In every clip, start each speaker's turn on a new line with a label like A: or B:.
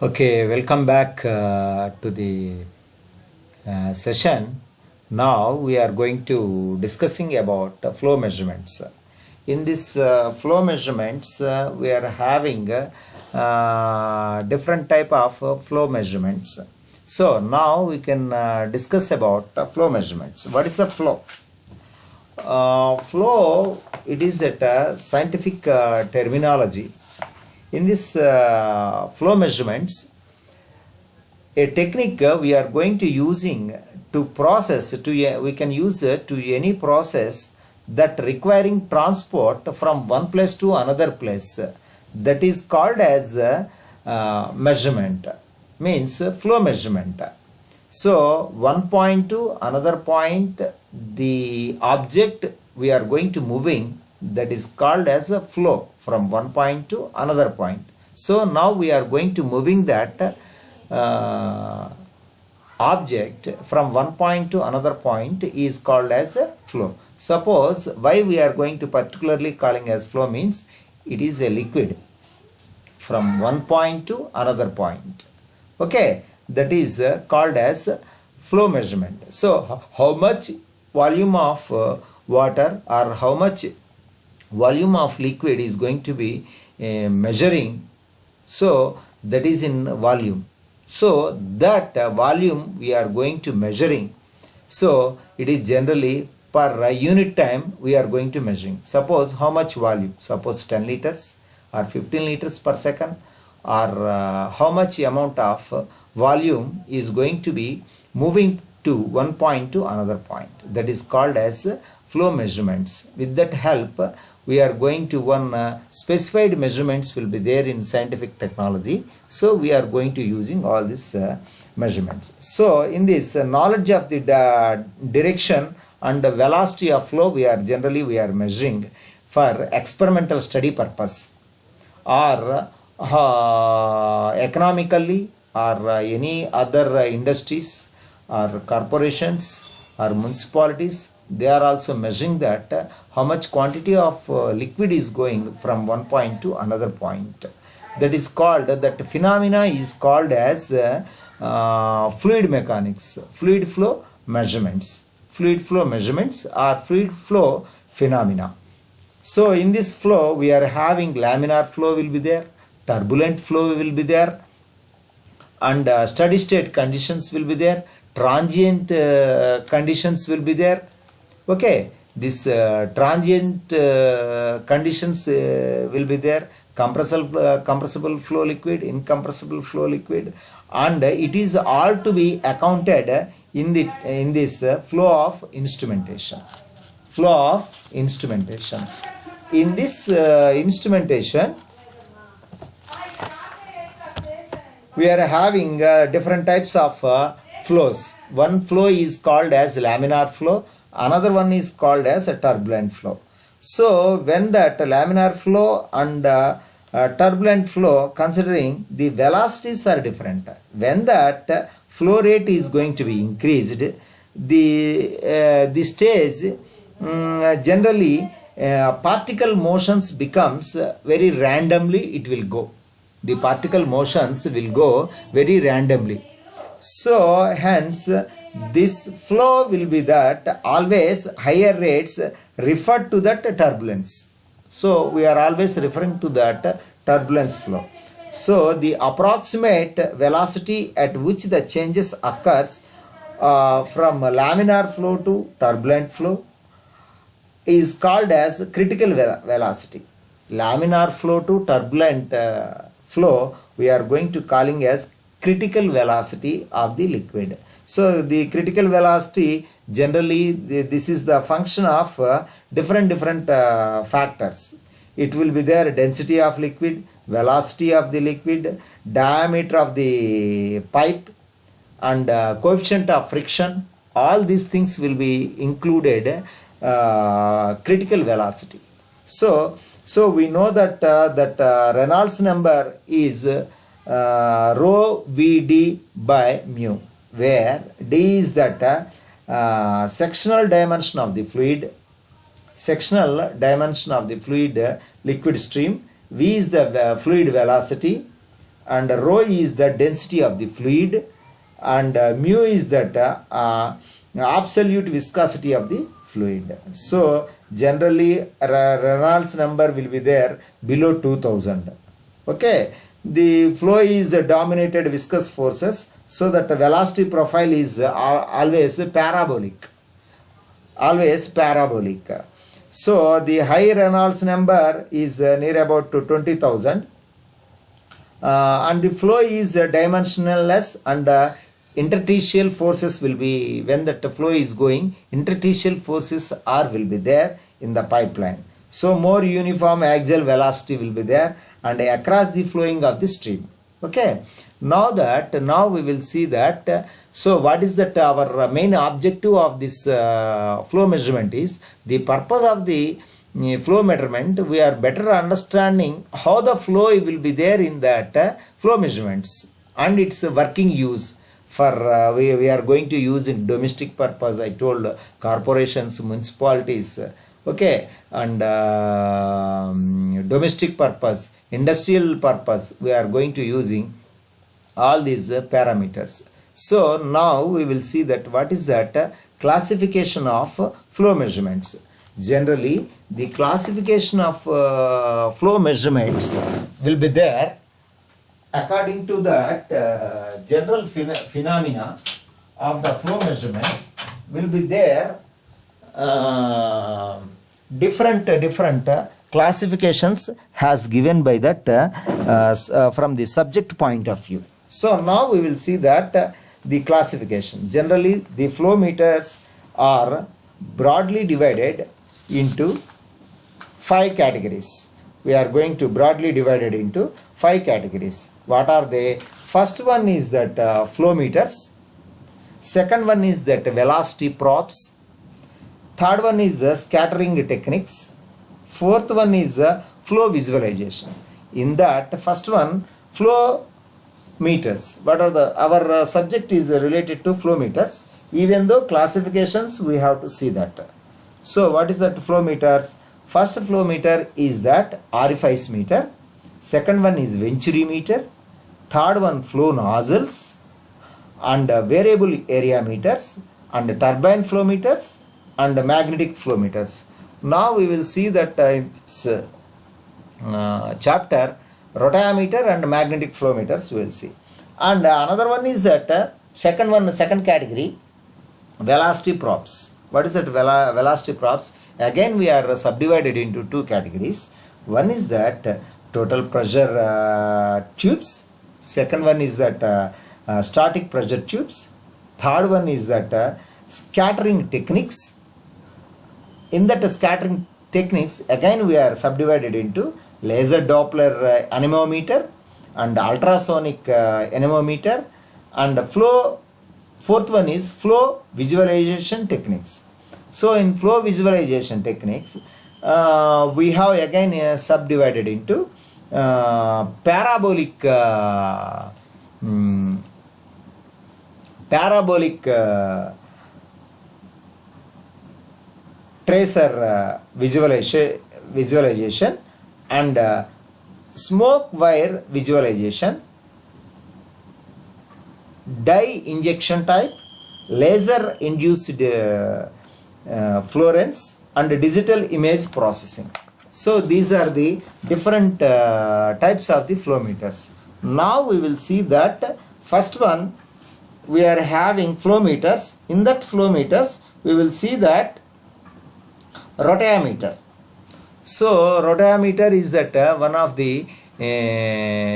A: Okay, welcome back to the session. Now we are going to discussing about flow measurements. In this flow measurements, we are having different type of flow measurements. So now we can discuss about flow measurements. What is a flow? Flow, it is a scientific terminology. In this flow measurements, a technique we are going to using to process we can use it to any process that requiring transport from one place to another place. That is called as measurement, means flow measurement. So one point to another point, the object we are going to moving, that is called as a flow from one point to another point. So now we are going to moving that object from one point to another point is called as a flow. Suppose why we are going to particularly calling as flow means it is a liquid from one point to another point. Okay, that is called as flow measurement. So how much volume of water or how much volume of liquid is going to be measuring, so that is in volume. So that volume we are going to measuring, so it is generally per unit time we are going to measuring. Suppose how much volume, suppose 10 liters or 15 liters per second, or how much amount of volume is going to be moving to one point to another point, that is called as flow measurements. With that help we are going to one specified measurements will be there in scientific technology. So we are going to using all these measurements. So in this knowledge of the direction and the velocity of flow, we are measuring for experimental study purpose, or economically, or any other industries or corporations or municipalities. They are also measuring that how much quantity of liquid is going from one point to another point. That is called, that phenomena is called as fluid mechanics, fluid flow measurements. Fluid flow measurements are fluid flow phenomena. So in this flow we are having laminar flow will be there, turbulent flow will be there, and steady state conditions will be there, transient conditions will be there. Okay, this transient conditions will be there, compressible flow liquid, incompressible flow liquid, and it is all to be accounted in this flow of instrumentation. Flow of instrumentation. In this instrumentation, we are having different types of flows. One flow is called as laminar flow, another one is called as a turbulent flow. So when that laminar flow and turbulent flow, considering the velocities are different, when that flow rate is going to be increased, the stage generally particle motions becomes very randomly, it will go. The particle motions will go very randomly. So hence this flow will be that always higher rates refer to that turbulence. So we are always referring to that turbulence flow. So the approximate velocity at which the changes occurs from laminar flow to turbulent flow is called as critical velocity. Laminar flow to turbulent flow we are going to calling as critical velocity of the liquid. So the critical velocity generally this is the function of different factors. It will be there density of liquid, velocity of the liquid, diameter of the pipe, and coefficient of friction. All these things will be included critical velocity. So we know that Reynolds number is rho Vd by mu, where d is that sectional dimension of the fluid, liquid stream, v is the fluid velocity, and rho is the density of the fluid, and mu is that absolute viscosity of the fluid. So generally Reynolds number will be there below 2000. Okay, the flow is dominated viscous forces, so that the velocity profile is always parabolic. So the high Reynolds number is near about to 20,000, and the flow is dimensionless, and interstitial forces will be, when that flow is going, interstitial forces will be there in the pipeline. So more uniform axial velocity will be there and across the flowing of the stream. Okay, now we will see that so what is that our main objective of this flow measurement is, the purpose of the flow measurement, we are better understanding how the flow will be there in that flow measurements and its working use. For we are going to use in domestic purpose, I told corporations, municipalities, okay, and domestic purpose, industrial purpose, we are going to using all these parameters. So now we will see that what is that classification of flow measurements. Generally the classification of flow measurements will be there according to that general phenomena of the flow measurements will be there. Different classifications has given by that from the subject point of view. So now we will see that the classification. Generally the flow meters are broadly divided into 5 categories. We are going to broadly divided into 5 categories. What are they? First one is that flow meters. Second one is that velocity probes. Third one is scattering techniques. Fourth one is flow visualization. In that first one, flow meters. What are the, our subject is related to flow meters. Even though classifications we have to see that. So what is that flow meters? First flow meter is that orifice meter. Second one is venturi meter. Third one flow nozzles and variable area meters and turbine flow meters and magnetic flow meters. Now we will see that in this chapter rotameter and magnetic flow meters we will see. And another one is that second category, velocity probes. What is that velocity probes? Again we are subdivided into 2 categories. One is that total pressure tubes. Second one is that static pressure tubes. Third one is that scattering techniques. In that scattering techniques, again we are subdivided into laser Doppler anemometer and ultrasonic anemometer and flow. Fourth one is flow visualization techniques. So in flow visualization techniques, we have again subdivided into parabolic tracer visualization and smoke wire visualization, dye injection type, laser induced fluorescence and digital image processing. So these are the different types of the flow meters. Now we will see that first one we are having flow meters. In that flow meters we will see that rotameter. So rotameter is that one of the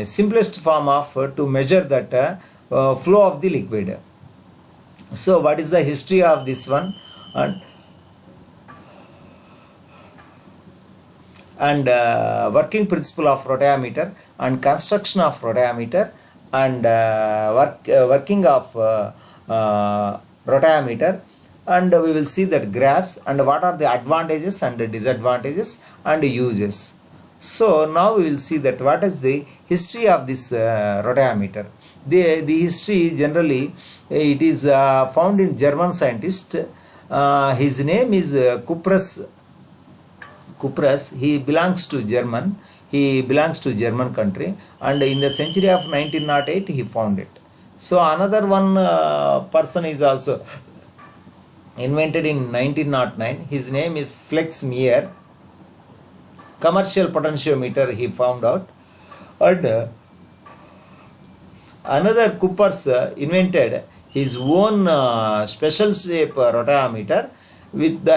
A: simplest form of to measure that flow of the liquid. So what is the history of this one? And working principle of rotameter and construction of rotameter and working of rotameter, and we will see that graphs and what are the advantages and disadvantages and uses. So now we will see that what is the history of this rotameter. The history generally it is found in German scientist. His name is Kupras. He belongs to German. He belongs to German country, and in the century of 1908 he found it. So another one person is also invented in 1909. His name is Flex Meyer. Commercial potentiometer he found out. And another Coopers invented his own special shape rotameter with the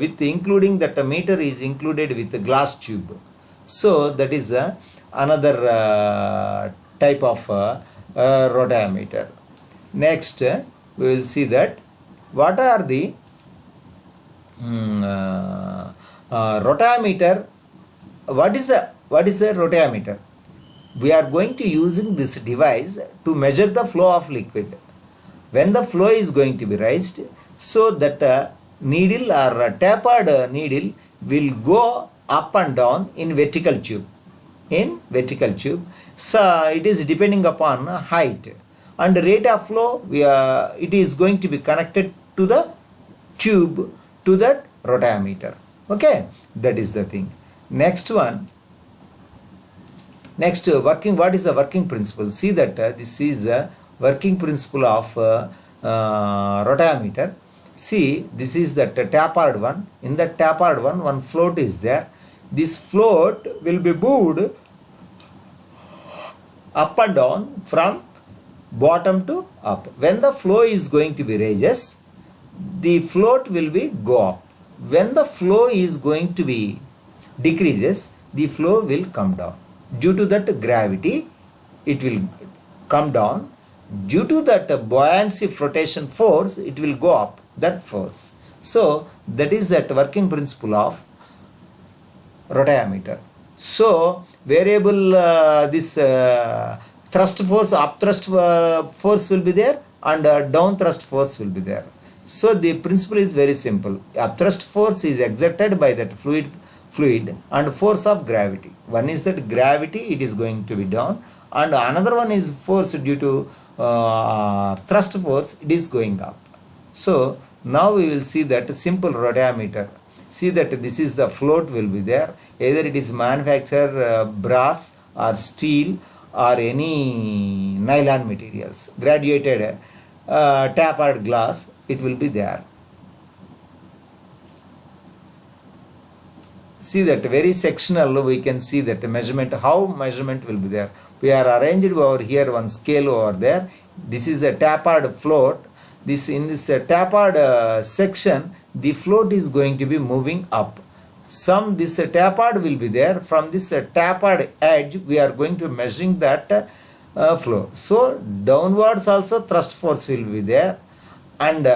A: with including that meter is included with the glass tube. So that is another type of rotameter. Next we will see that what are the rotameter. What is a rotameter? We are going to using this device to measure the flow of liquid. When the flow is going to be raised, so that needle or tapered needle will go up and down in vertical tube. So it is depending upon height and rate of flow. It is going to be connected to the tube to that rotameter. Okay, that is the thing. Next one. Next, what is the working principle? See that this is the working principle of rotameter. See, this is the tapered one. In the tapered one float is there. This float will be moved up and down from bottom to up. When the flow is going to be raises, the float will be go up. When the flow is going to be decreases, the flow will come down. Due to that gravity, it will come down. Due to that buoyancy flotation force, it will go up, that force. So that is that working principle of rotameter. So variable this thrust force, up thrust force will be there, and down thrust force will be there. So the principle is very simple. Up thrust force is exerted by that fluid and force of gravity. One is that gravity, it is going to be down, and another one is force due to thrust force, it is going up. So now we will see that simple rotameter. See that this is the float will be there. Either it is manufactured brass or steel or any nylon materials, graduated tapered glass, it will be there. See that very sectional, we can see that measurement, how measurement will be there. We are arranged over here one scale over there. This is a tapered float. In this tapered section, the float is going to be moving up. This tapered will be there. From this tapered edge, we are going to measuring that flow. So downwards also thrust force will be there, and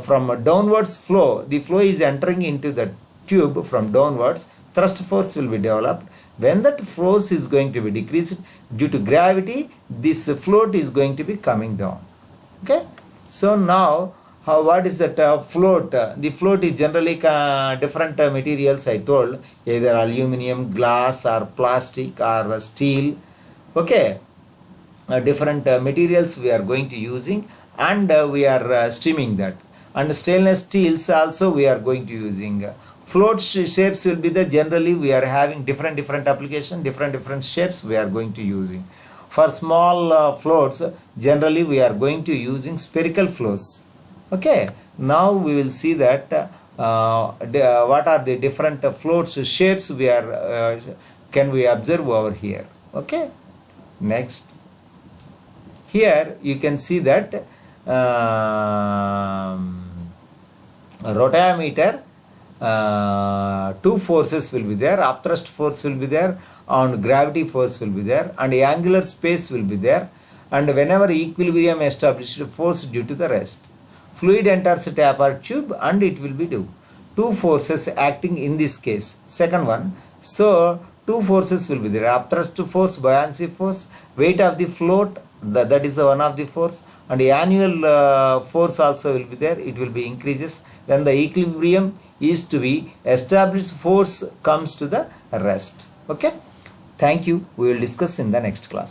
A: from downwards flow, the flow is entering into the tube. From downwards, thrust force will be developed. When that force is going to be decreased due to gravity, this float is going to be coming down. Okay. So now, what is that float? The float is generally different materials. I told, either aluminum, glass, or plastic, or steel. Okay, different materials we are going to using, and we are streaming that. And stainless steels also we are going to using. Float shapes will be the generally we are having different application, different shapes we are going to using. For small floats, generally we are going to using spherical flows. Okay, now we will see that what are the different floats shapes we are can we observe over here. Okay, next, here you can see that rotameter, two forces will be there. Upthrust force will be there, and gravity force will be there, and angular space will be there, and whenever equilibrium established, force due to the rest. Fluid enters a tapered tube and it will be due. Two forces acting in this case. Second one, so two forces will be there. Upthrust force, buoyancy force, weight of the float, that is the one of the force, and the annual force also will be there. It will be increases when the equilibrium is to be established, force comes to the rest. Okay, thank you. We will discuss in the next class.